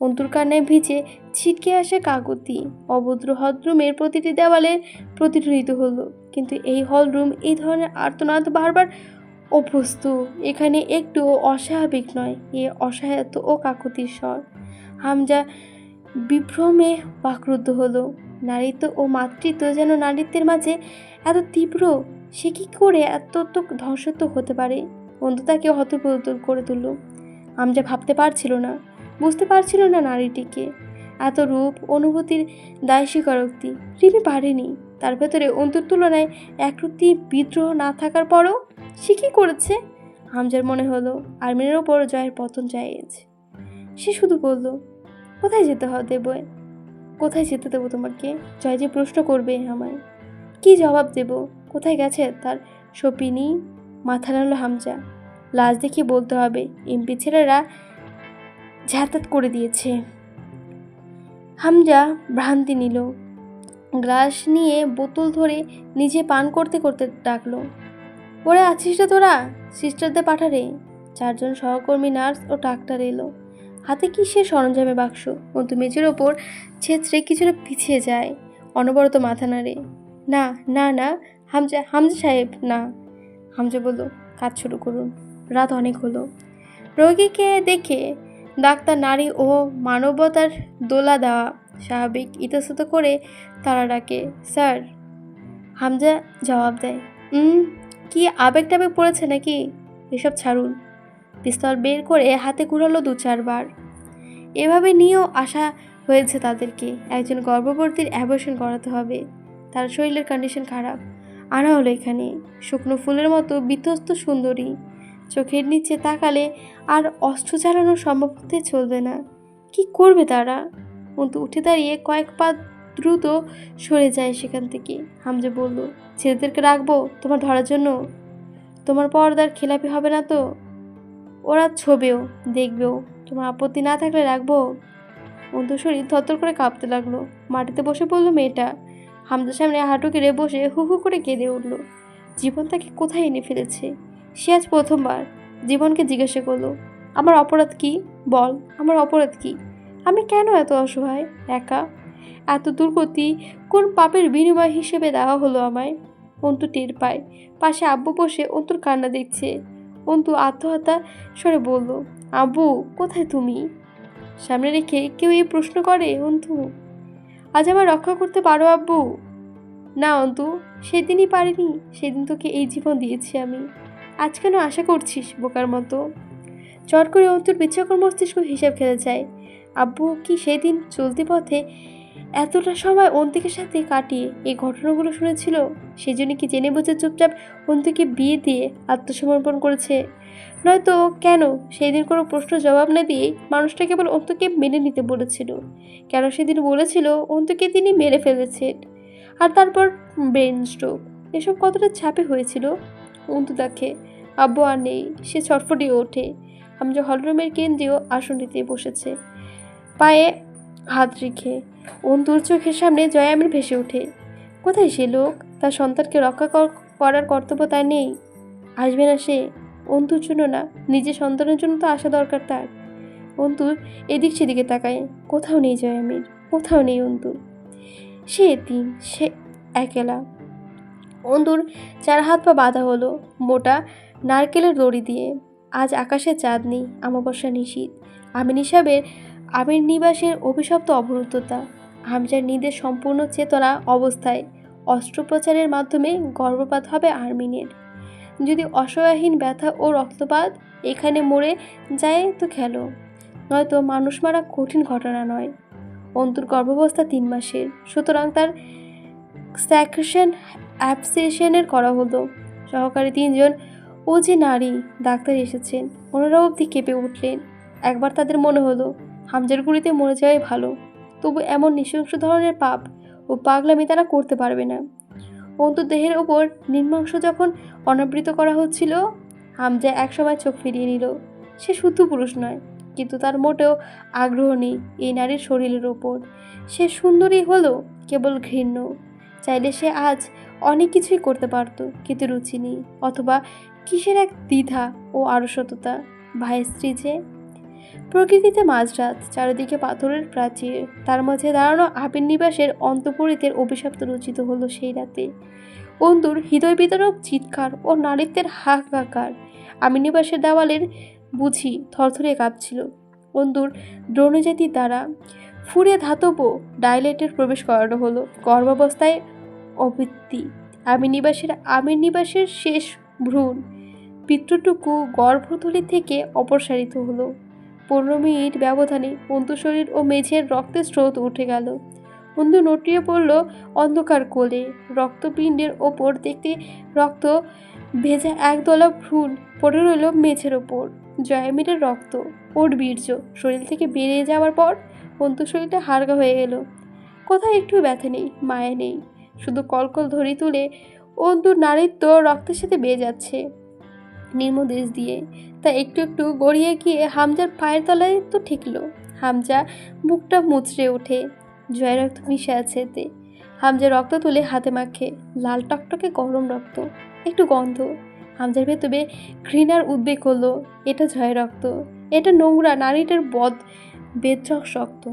অন্তুর কান্নায় ভিজে ছিটকে আসে কাকুতি। অভদ্র হলরুমের প্রতিটি দেওয়ালে প্রতিধ্বনিত হলো। কিন্তু এই হলরুম এই ধরনের আর্তনাদ বারবার অভ্যস্ত। এখানে একটু অস্বাভাবিক নয়। এ অসহায়ত্ব ও কাকুতির স্বর। হামজা বিভ্রমে বাকরুদ্ধ হলো। নারীত্ব ও মাতৃত্ব যেন নারীত্বের মাঝে এত তীব্র। সে কি করে এত ধ্বংসাত্মক হতে পারে? অন্তু তাকে হতবুদ্ধি করে তুলল। হামজা ভাবতে পারছিল না, বুঝতে পারছিল না নারীটিকে। এত রূপ, অনুভূতির দায় স্বীকারোক্তি রিমি পারেনি। তার ভেতরে অন্তুর তুলনায় একরত্তি বিদ্রোহ না থাকার পরও সে কী করেছে? হামজার মনে হলো আর্মিনের ওপর জয়ের পতন চাইছে। সে শুধু বলল, কোথায় যেতে দেবো? কোথায় যেতে দেবো তোমাকে? জয় যে প্রশ্ন করবে আমায়, কি জবাব দেব? কোথায় গেছে তার সপিনী? মাথা নাড়ল হামজা। লাশ দেখিয়ে বলতে হবে এমপি ছেলেরা ঝাঁতাত করে দিয়েছে। হামজা ভ্রান্তি নিল। গ্লাস নিয়ে বোতল ধরে নিজে পান করতে করতে ডাকলো, ওরে আছিস রে তোরা? সিস্টারদের পাঠারে। 4 জন সহকর্মী, নার্স ও ডাক্তার এলো। হাতে কিসের সরঞ্জামে বাক্স। অন্তু মেঝের ওপর ছেঁচড়ে কিছুটা পিছিয়ে যায়, অনবরত মাথা নাড়ে। না না না, হামজা হামজা সাহেব, না। হামজা বলল, কাজ শুরু করুন, রাত অনেক হলো। রোগীকে দেখে ডাক্তার নারী ও মানবতার দোলা দেওয়া স্বাভাবিক ইতস্তত করে তারা ডাকে, স্যার। হামজা জবাব দেয়, কি আবেগ টাবেগ পড়েছে নাকি? এসব ছাড়ুন। পিস্তল বের করে হাতে ঘুরালো 2-4 বার। এভাবে নিয়েও আসা হয়েছে তাদেরকে। একজন গর্ভবতীর অ্যাবর্শন করাতে হবে, তার শরীরের কন্ডিশন খারাপ। আনা হলো এখানে শুকনো ফুলের মতো বিধ্বস্ত সুন্দরী। চোখের নিচে তাকালে আর অস্ত্র চালানো সম্ভব হতে চলবে না। কি করবে তারা? অন্তু উঠে দাঁড়িয়ে কয়েক পা দ্রুত সরে যায় সেখান থেকে। হামজা বলল, ছেলেদেরকে রাখবো তোমার ধরার জন্য? তোমার পর্দার খেলাপি হবে না তো? ওরা ছোবেও, দেখবেও। তোমার আপত্তি না থাকলে রাখবো। অন্তুর শরীর থরথর করে কাঁপতে লাগলো। মাটিতে বসে পড়লো মেয়েটা। হামজার সামনে হাঁটু গেড়ে বসে হু হু করে কেঁদে উঠল। জীবন তাকে কোথায় এনে ফেলেছে? সে আজ প্রথমবার জীবনকে জিজ্ঞাসা করলো, আমার অপরাধ কি? বল, আমার অপরাধ কি? আমি কেন এত অসহায়, একা? এত দুর্গতি কোন পাপের বিনিময় হিসেবে দেওয়া হলো আমায়? অন্তু টের পায় পাশে আব্বু বসে অন্তুর কান্না দেখছে। অন্তু আত্মহত্যা স্বরে বলল, আব্বু কোথায় তুমি? সামনে রেখে কেউ এই প্রশ্ন করে অন্তু? আজ আমার রক্ষা করতে পারো আব্বু? না অন্তু, সেদিনই পারিনি। সেদিন তোকে এই জীবন দিয়েছি আমি। আজ কেন আশা করছিস বোকার মতো? চট করে অন্তুর বিচ্ছকর মস্তিষ্ক হিসাব খেলে যায়। আব্বু কি সেদিন চলতি পথে এতটা সময় অন্তিকের সাথে কাটিয়ে এই ঘটনাগুলো শুনেছিল? সেজন্য কি জেনে বুঝে চুপচাপ অন্তিকে বিয়ে দিয়ে আত্মসমর্পণ করেছে? নয়তো কেন সেদিন কোনো প্রশ্ন জবাব না দিয়ে মানুষটা কেবল অন্তুকে মেনে নিতে বলেছিল? কেন সেদিন বলেছিল অন্তুকে তিনি মেরে ফেলেছেন? আর তারপর ব্রেন স্ট্রোক। এসব কতটা চাপে হয়েছিল? অন্তু দেখে আব্বু আর নেই। সে ছটফটিয়ে ওঠে। হামজা হলরুমের কেন্দ্রীয় আসনটিতে বসেছে, পায়ে হাত রেখে। অন্তুর চোখের সামনে জয়ামিন ভেসে ওঠে। কোথায় সে লোক? তার সন্তানকে রক্ষা করার কর্তব্য তার নেই? আসবে না সে? অন্তুর জন্য না, নিজের সন্তানের জন্য তো আসা দরকার তার। অন্তু এদিক সেদিকে তাকায়। কোথাও নেই জয়ামিন, কোথাও নেই অন্তু। সে এতিম, সে একেলা। অন্তুর 4 হাত পা বাঁধা হলো মোটা নারকেলের দড়ি দিয়ে। আজ আকাশে চাঁদ নেই, অমাবস্যা নিশীথ। আমির নিবাসের অভিশপ্ত অবরুদ্ধতা। হামজার নিদের সম্পূর্ণ চেতনা অবস্থায় অস্ত্রোপচারের মাধ্যমে গর্ভপাত হবে আর্মিনের। যদি অসহায়হীন ব্যথা ও রক্তপাত এখানে মরে যায় তো খেলো, নয়তো মানুষ মারা কঠিন ঘটনা নয়। অন্তুর গর্ভাবস্থা 3 মাসের, সুতরাং তার স্যাকশন অ্যাবসেশনের করা হলো। সহকারী 3জন ও যে নারী ডাক্তার এসেছেন, ওনারা অবধি কেঁপে উঠলেন। একবার তাদের মনে হলো হামজার গুলিতে মরে যাওয়াই ভালো। তবু এমন নৃশংস ধরনের পাপ ও পাগলামি তারা করতে পারবে না। অন্তু দেহের ওপর নির্মাংস যখন অনাবৃত করা হচ্ছিল, হামজা একসময় চোখ ফিরিয়ে নিল। সে শুদ্ধ পুরুষ নয়, কিন্তু তার মোটেও আগ্রহ নেই এই নারীর শরীরের ওপর। সে সুন্দরী হলো কেবল ঘৃণ্য। চাইলে সে আজ অনেক কিছুই করতে পারত, কিন্তু রুচি নেই, অথবা কিসের এক দ্বিধা ও আড়সততা। ভাইয়ের স্ত্রী যে। প্রকৃতিতে মাঝরাত, চারিদিকে পাথরের প্রাচীর, তার মাঝে দাঁড়ানো আবির নিবাসের অন্তঃপুরীদের অভিশপ্ত রচিত হলো সেই রাতে। অন্তুর হৃদয় বিদারক চিৎকার ও নারীত্বের হাহাকার। আমির নিবাসের দেওয়ালের বুঝি থরথরে কাঁপছিল। অন্তুর দ্রোণজাতির দ্বারা ফুরে ধাতব ডাইলেটের প্রবেশ করানো হলো। গর্ভাবস্থায় অবৃত্তি। আমির নিবাসের শেষ ভ্রূণ পিত্রটুকু গর্ভথলি থেকে অপসারিত হলো। 15 মিনিট ব্যবধানে অন্তু শরীর ও মেঝের রক্তের স্রোত উঠে গেল। অন্তু নটিয়ে পড়ল অন্ধকার কোলে। রক্তপিণ্ডের ওপর দেখতে রক্ত ভেজা একদলা ভ্রূণ পড়ে রইল মেঝের ওপর। জয়ামিনের রক্ত, ওর বীর্য শরীর থেকে বেরিয়ে যাওয়ার পর অন্তু শরীরটা হালকা হয়ে গেল। কোথাও একটু ব্যথা নেই, মায়া নেই, শুধু কলকল ধরি তুলে অন্তুর নারীত্ব রক্তের সাথে বেয়ে যাচ্ছে নির্মদেশ দিয়ে। তা একটু একটু গড়িয়ে গিয়ে হামজার পায়ের তলায় তো ঠেকলো। হামজা বুকটা মুচড়ে ওঠে। জয়ের রক্ত মিশে আছে এতে। হামজা রক্ত তুলে হাতে মাখে। লাল টকটকে গরম রক্ত, একটু গন্ধ। হামজার ভেতরে ঘৃণার উদ্বেগ হলো। এটা জয়ের রক্ত, এটা নোংরা নারীটার বেধড়ক রক্ত।